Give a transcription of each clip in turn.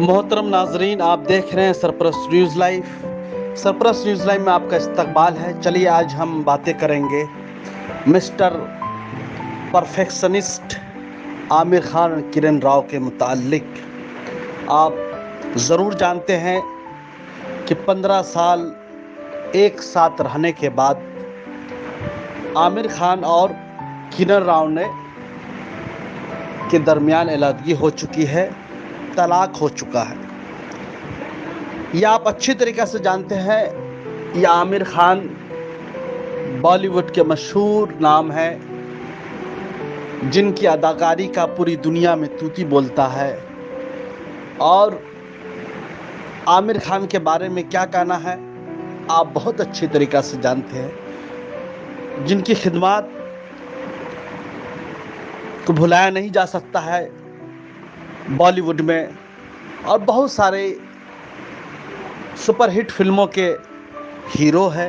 मोहतरम नाजरीन, आप देख रहे हैं सरप्रस्त न्यूज़ लाइव। सरप्रस्त न्यूज़ लाइव में आपका इस्तकबाल है। चलिए आज हम बातें करेंगे मिस्टर परफेक्शनिस्ट आमिर खान और किरण राव के मुताल्लिक। आप ज़रूर जानते हैं कि 15 साल एक साथ रहने के बाद आमिर खान और किरण राव ने के दरमियान अलहदगी हो चुकी है, तलाक हो चुका है। यह आप अच्छी तरीक़े से जानते हैं। यह आमिर खान बॉलीवुड के मशहूर नाम है, जिनकी अदाकारी का पूरी दुनिया में तूती बोलता है। और आमिर खान के बारे में क्या कहना है आप बहुत अच्छी तरीक़े से जानते हैं। जिनकी खिदमत को भुलाया नहीं जा सकता है बॉलीवुड में, और बहुत सारे सुपरहिट फिल्मों के हीरो है,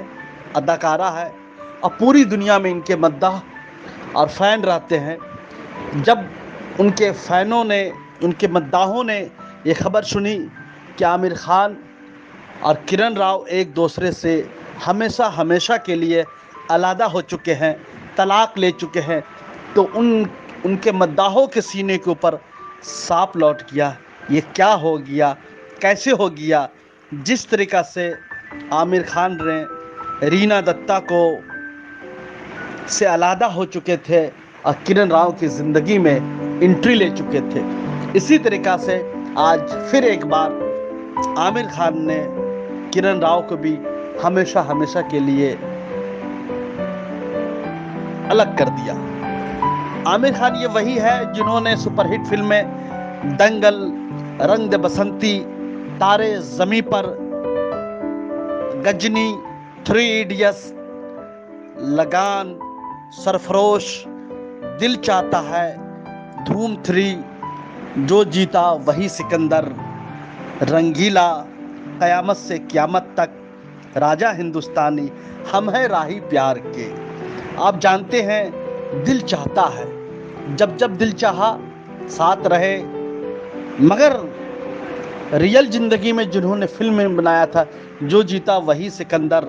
अदाकारा है, और पूरी दुनिया में इनके मद्दाह और फ़ैन रहते हैं। जब उनके फ़ैनों ने, उनके मद्दाहों ने ये खबर सुनी कि आमिर खान और किरण राव एक दूसरे से हमेशा हमेशा के लिए अलहदा हो चुके हैं, तलाक ले चुके हैं, तो उनके मद्दाहों के सीने के ऊपर सांप लौट गया। ये क्या हो गया, कैसे हो गया? जिस तरीक़ा से आमिर खान ने रीना दत्ता को से अलहदा हो चुके थे और किरण राव की ज़िंदगी में एंट्री ले चुके थे, इसी तरीक़ा से आज फिर एक बार आमिर खान ने किरण राव को भी हमेशा हमेशा के लिए अलग कर दिया। आमिर खान ये वही है जिन्होंने सुपरहिट फिल्में दंगल, रंग दे बसंती, तारे ज़मीं पर, गजनी, 3 इडियट्स, लगान, सरफरोश, दिल चाहता है, धूम 3, जो जीता वही सिकंदर, रंगीला, क़यामत से क़यामत तक, राजा हिंदुस्तानी, हम हैं राही प्यार के। आप जानते हैं दिल चाहता है, जब जब दिल चाहा साथ रहे, मगर रियल ज़िंदगी में जिन्होंने फिल्म में बनाया था जो जीता वही सिकंदर,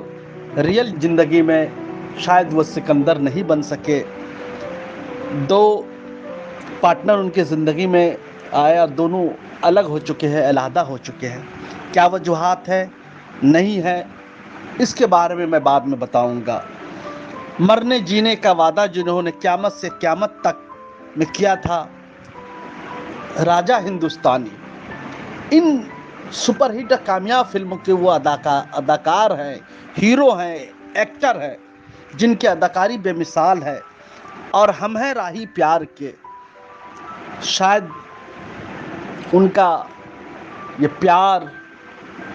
रियल ज़िंदगी में शायद वो सिकंदर नहीं बन सके। 2 पार्टनर उनके ज़िंदगी में आया, दोनों अलग हो चुके हैं, अलहदा हो चुके हैं। क्या वजूहात है, नहीं है, इसके बारे में मैं बाद में बताऊंगा। मरने जीने का वादा जिन्होंने क़यामत से क़यामत तक में किया था, राजा हिंदुस्तानी, इन सुपरहिट कामयाब फिल्मों के वो अदाकार हैं, हीरो हैं, एक्टर हैं, जिनकी अदाकारी बेमिसाल है। और हम हैं राही प्यार के, शायद उनका ये प्यार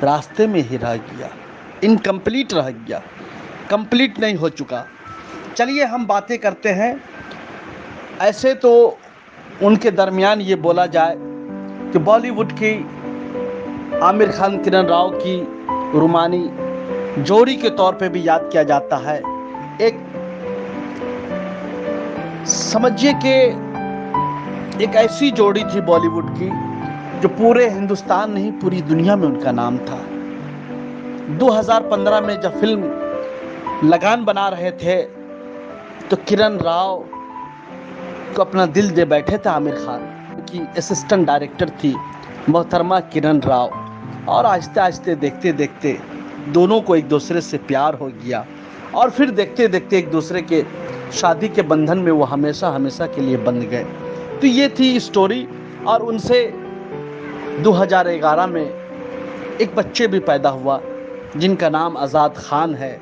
रास्ते में ही रह गया, इनकम्प्लीट रह गया, कंप्लीट नहीं हो चुका। चलिए हम बातें करते हैं। ऐसे तो उनके दरमियान ये बोला जाए कि बॉलीवुड की आमिर खान किरण राव की रूमानी जोड़ी के तौर पे भी याद किया जाता है। एक समझिए कि एक ऐसी जोड़ी थी बॉलीवुड की जो पूरे हिंदुस्तान नहीं पूरी दुनिया में उनका नाम था। 2015 में जब फिल्म लगान बना रहे थे तो किरण राव को अपना दिल दे बैठे थे आमिर खान की। असिस्टेंट डायरेक्टर थी मोहतरमा किरण राव, और आहिस्ते आहिस्ते देखते देखते दोनों को एक दूसरे से प्यार हो गया, और फिर देखते देखते एक दूसरे के शादी के बंधन में वो हमेशा हमेशा के लिए बंध गए। तो ये थी स्टोरी। और उनसे 2011 में एक बच्चे भी पैदा हुआ जिनका नाम आज़ाद खान है।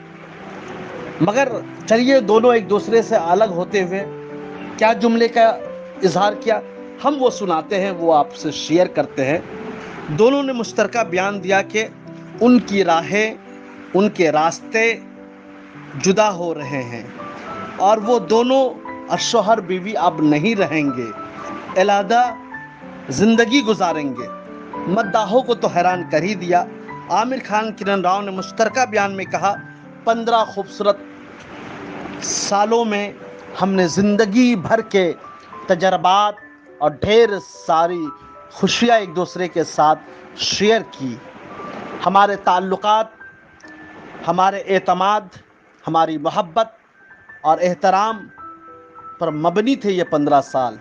मगर चलिए, दोनों एक दूसरे से अलग होते हुए क्या जुमले का इजहार किया हम वो सुनाते हैं, वो आपसे शेयर करते हैं। दोनों ने मुश्तरका बयान दिया कि उनकी राहें, उनके रास्ते जुदा हो रहे हैं और वो दोनों शौहर बीवी अब नहीं रहेंगे, अलहदा ज़िंदगी गुजारेंगे। मद्दाहों को तो हैरान कर ही दिया। आमिर खान किरण राव ने मुश्तरका बयान में कहा, 15 खूबसूरत सालों में हमने ज़िंदगी भर के तजर्बात और ढेर सारी खुशियाँ एक दूसरे के साथ शेयर की। हमारे ताल्लुकात, हमारे एतमाद, हमारी मोहब्बत और एहतराम पर मबनी थे ये 15 साल।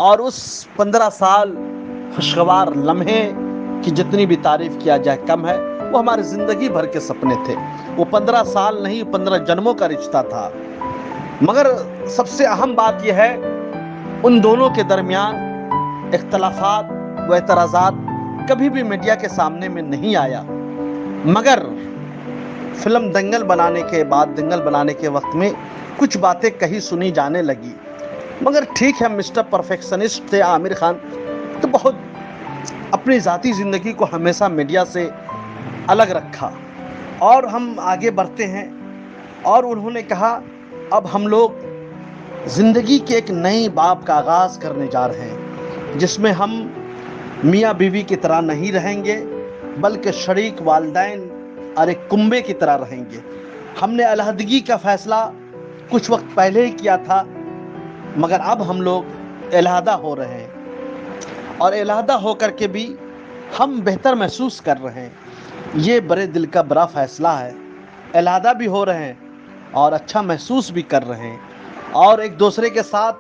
और उस 15 साल खुशगवार लम्हे की जितनी भी तारीफ़ किया जाए कम है। वो हमारे ज़िंदगी भर के सपने थे। वो 15 साल नहीं, 15 जन्मों का रिश्ता था। मगर सबसे अहम बात यह है, उन दोनों के दरमियान इख्तलाफात व एतराज़ात कभी भी मीडिया के सामने में नहीं आया। मगर फिल्म दंगल बनाने के बाद, दंगल बनाने के वक्त में कुछ बातें कही सुनी जाने लगी। मगर ठीक है, मिस्टर परफेक्शनिस्ट थे आमिर खान, तो बहुत अपनी ज़ाती ज़िंदगी को हमेशा मीडिया से अलग रखा। और हम आगे बढ़ते हैं और उन्होंने कहा, अब हम लोग ज़िंदगी के एक नए बाब का आगाज़ करने जा रहे हैं, जिसमें हम मियाँ बीवी की तरह नहीं रहेंगे, बल्कि शरीक, वालिदैन और एक कुंबे की तरह रहेंगे। हमने अलहदगी का फ़ैसला कुछ वक्त पहले ही किया था, मगर अब हम लोग अलहदा हो रहे हैं और अलहदा होकर के भी हम बेहतर महसूस कर रहे हैं। ये बड़े दिल का बड़ा फ़ैसला है। अलहदा भी हो रहे हैं और अच्छा महसूस भी कर रहे हैं और एक दूसरे के साथ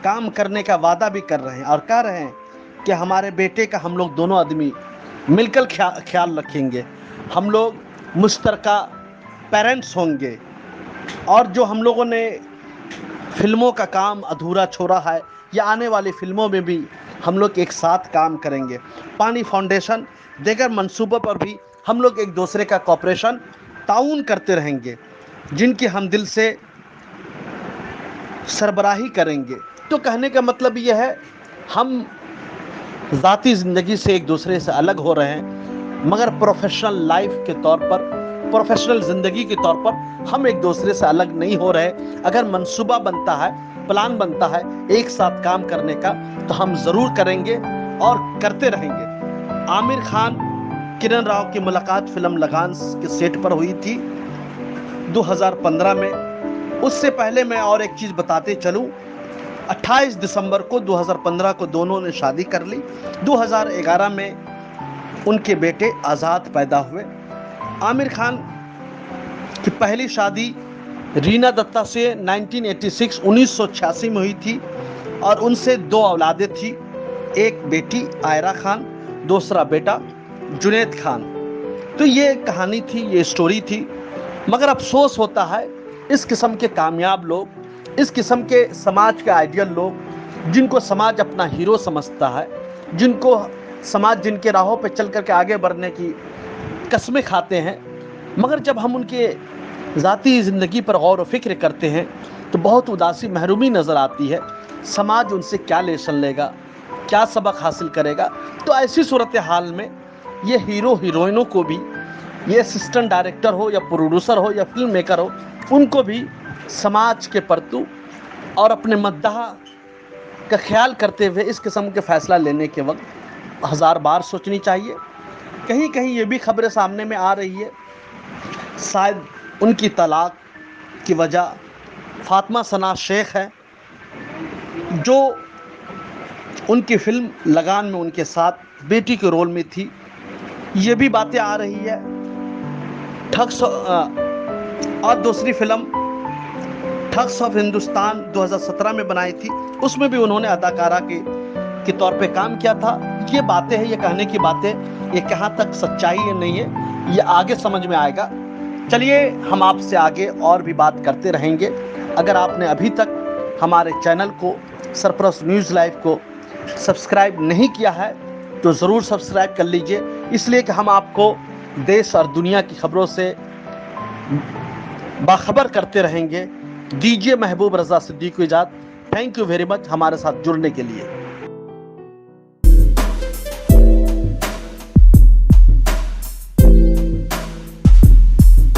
काम करने का वादा भी कर रहे हैं और कह रहे हैं कि हमारे बेटे का हम लोग दोनों आदमी मिलकर ख्याल रखेंगे। हम लोग मुश्तरका पेरेंट्स होंगे और जो हम लोगों ने फिल्मों का काम अधूरा छोड़ा है, या आने वाली फिल्मों में भी हम लोग एक साथ काम करेंगे। पानी फाउंडेशन देगर मंसूबों पर भी हम लोग एक दूसरे का कोऑपरेशन, ताउन करते रहेंगे, जिनकी हम दिल से सरबराही करेंगे। तो कहने का मतलब यह है, हम ज़ाती ज़िंदगी से एक दूसरे से अलग हो रहे हैं, मगर प्रोफेशनल लाइफ के तौर पर, प्रोफेशनल ज़िंदगी के तौर पर हम एक दूसरे से अलग नहीं हो रहे। अगर मंसूबा बनता है, प्लान बनता है एक साथ काम करने का, तो हम ज़रूर करेंगे और करते रहेंगे। आमिर खान, किरण राव की मुलाकात फिल्म लगान के सेट पर हुई थी 2015 में। उससे पहले मैं और एक चीज़ बताते चलूँ, 28 दिसंबर को 2015 को दोनों ने शादी कर ली। 2011 में उनके बेटे आज़ाद पैदा हुए। आमिर खान की पहली शादी रीना दत्ता से 1986 में हुई थी और उनसे 2 औलादें थी, एक बेटी आयरा खान, दूसरा बेटा जुनैद खान। तो ये कहानी थी, ये स्टोरी थी। मगर अफसोस होता है, इस किस्म के कामयाब लोग, इस किस्म के समाज के आइडियल लोग, जिनको समाज अपना हीरो समझता है, जिनको समाज जिनके राहों पे चल करके आगे बढ़ने की कस्में खाते हैं, मगर जब हम उनके ज़ाती ज़िंदगी पर गौर व फिक्र करते हैं तो बहुत उदासी, महरूमी नज़र आती है। समाज उनसे क्या लेसन लेगा, क्या सबक हासिल करेगा। तो ऐसी सूरत हाल में ये हीरो हीरोइनों को भी, ये असिस्टेंट डायरेक्टर हो या प्रोड्यूसर हो या फिल्म मेकर हो, उनको भी समाज के परतू और अपने मद्दाह का ख्याल करते हुए इस किस्म के फ़ैसला लेने के वक्त 1000 बार सोचनी चाहिए। कहीं कहीं ये भी खबरें सामने में आ रही है, शायद उनकी तलाक की वजह फातिमा सना शेख है, जो उनकी फिल्म लगान में उनके साथ बेटी के रोल में थी। ये भी बातें आ रही है। ठग्स और दूसरी फिल्म ठग्स ऑफ हिंदुस्तान 2017 में बनाई थी, उसमें भी उन्होंने अदाकारा के तौर पे काम किया था। ये बातें हैं, ये कहने की बातें, ये कहाँ तक सच्चाई है नहीं है, ये आगे समझ में आएगा। चलिए, हम आपसे आगे और भी बात करते रहेंगे। अगर आपने अभी तक हमारे चैनल को, सरफरोश न्यूज़ लाइव को सब्सक्राइब नहीं किया है तो ज़रूर सब्सक्राइब कर लीजिए, इसलिए कि हम आपको देश और दुनिया की खबरों से बाखबर करते रहेंगे। दीजिए महबूब रज़ा सिद्दीकी को इजाज़त। थैंक यू वेरी मच हमारे साथ जुड़ने के लिए।